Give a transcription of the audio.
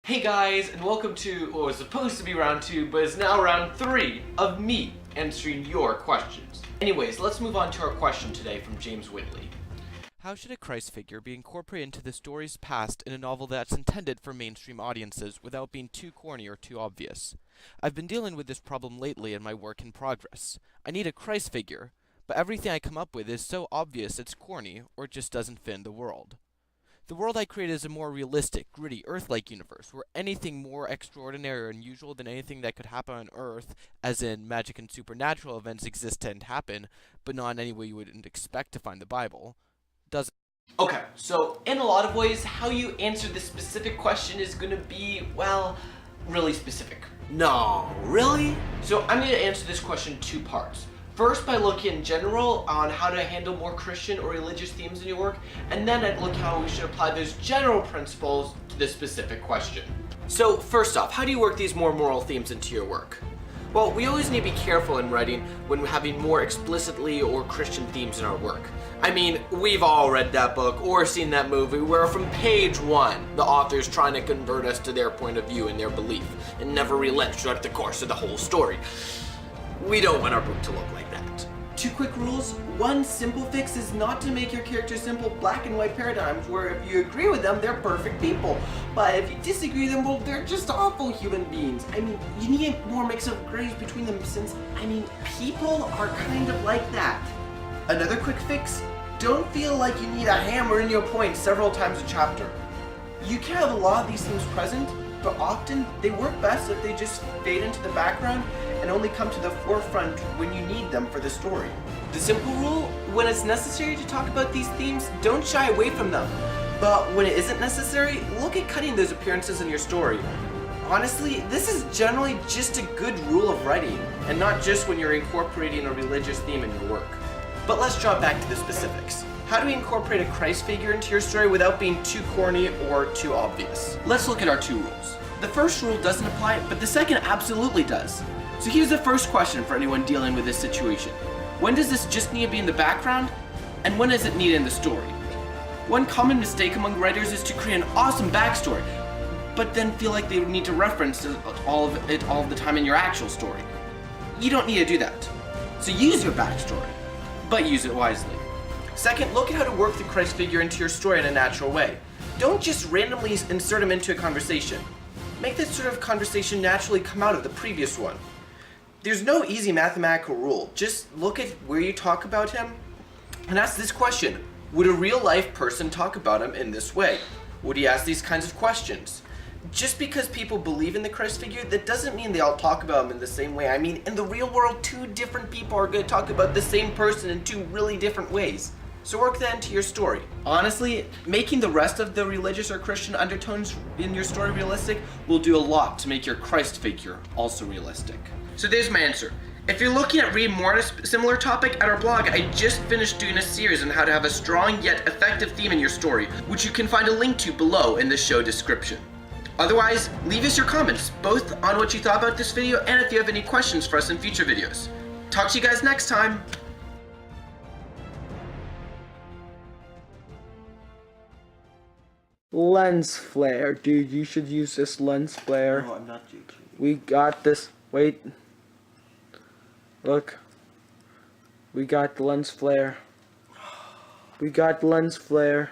Hey guys, and welcome to what was supposed to be round 2, but is now round 3 of me answering your questions. Anyways, let's move on to our question today from James Whitley. How should a Christ figure be incorporated into the story's past in a novel that's intended for mainstream audiences without being too corny or too obvious? I've been dealing with this problem lately in my work in progress. I need a Christ figure, but everything I come up with is so obvious it's corny or just doesn't fit in the world. The world I create is a more realistic, gritty, Earth-like universe, where anything more extraordinary or unusual than anything that could happen on Earth, as in magic and supernatural events exist and happen, but not in any way you wouldn't expect to find the Bible, doesn't. Okay, so in a lot of ways, how you answer this specific question is going to be, well, really specific. No, really? So I'm going to answer this question in 2 parts. First, by looking in general on how to handle more Christian or religious themes in your work, and then I'd look how we should apply those general principles to this specific question. So, first off, how do you work these more moral themes into your work? Well, we always need to be careful in writing when we're having more explicitly or Christian themes in our work. I mean, we've all read that book or seen that movie where from page 1, the author's trying to convert us to their point of view and their belief, and never relents throughout the course of the whole story. We don't want our book to look like that. 2 quick rules. 1 simple fix is not to make your characters simple black and white paradigms where if you agree with them, they're perfect people. But if you disagree with them, well, they're just awful human beings. I mean, you need a more mix of grays between them since, people are kind of like that. Another quick fix, don't feel like you need a hammer in your point several times a chapter. You can have a lot of these themes present, but often they work best if they just fade into the background and only come to the forefront when you need them for the story. The simple rule, when it's necessary to talk about these themes, don't shy away from them. But when it isn't necessary, look at cutting those appearances in your story. Honestly, this is generally just a good rule of writing, and not just when you're incorporating a religious theme in your work. But let's drop back to the specifics. How do we incorporate a Christ figure into your story without being too corny or too obvious? Let's look at our 2 rules. The first rule doesn't apply, but the second absolutely does. So here's the first question for anyone dealing with this situation. When does this just need to be in the background? And when does it need in the story? One common mistake among writers is to create an awesome backstory, but then feel like they need to reference all of the time in your actual story. You don't need to do that. So use your backstory, but use it wisely. Second, look at how to work the Christ figure into your story in a natural way. Don't just randomly insert him into a conversation. Make that sort of conversation naturally come out of the previous one. There's no easy mathematical rule. Just look at where you talk about him and ask this question. Would a real life person talk about him in this way? Would he ask these kinds of questions? Just because people believe in the Christ figure, that doesn't mean they all talk about him in the same way. I mean, in the real world, 2 different people are going to talk about the same person in 2 really different ways. So work that into your story. Honestly, making the rest of the religious or Christian undertones in your story realistic will do a lot to make your Christ figure also realistic. So there's my answer. If you're looking at reading more on a similar topic, at our blog, I just finished doing a series on how to have a strong yet effective theme in your story, which you can find a link to below in the show description. Otherwise, leave us your comments, both on what you thought about this video and if you have any questions for us in future videos. Talk to you guys next time! Lens flare, dude, you should use this lens flare. No, I'm not joking. We got this. Wait. Look. We got the lens flare. We got lens flare.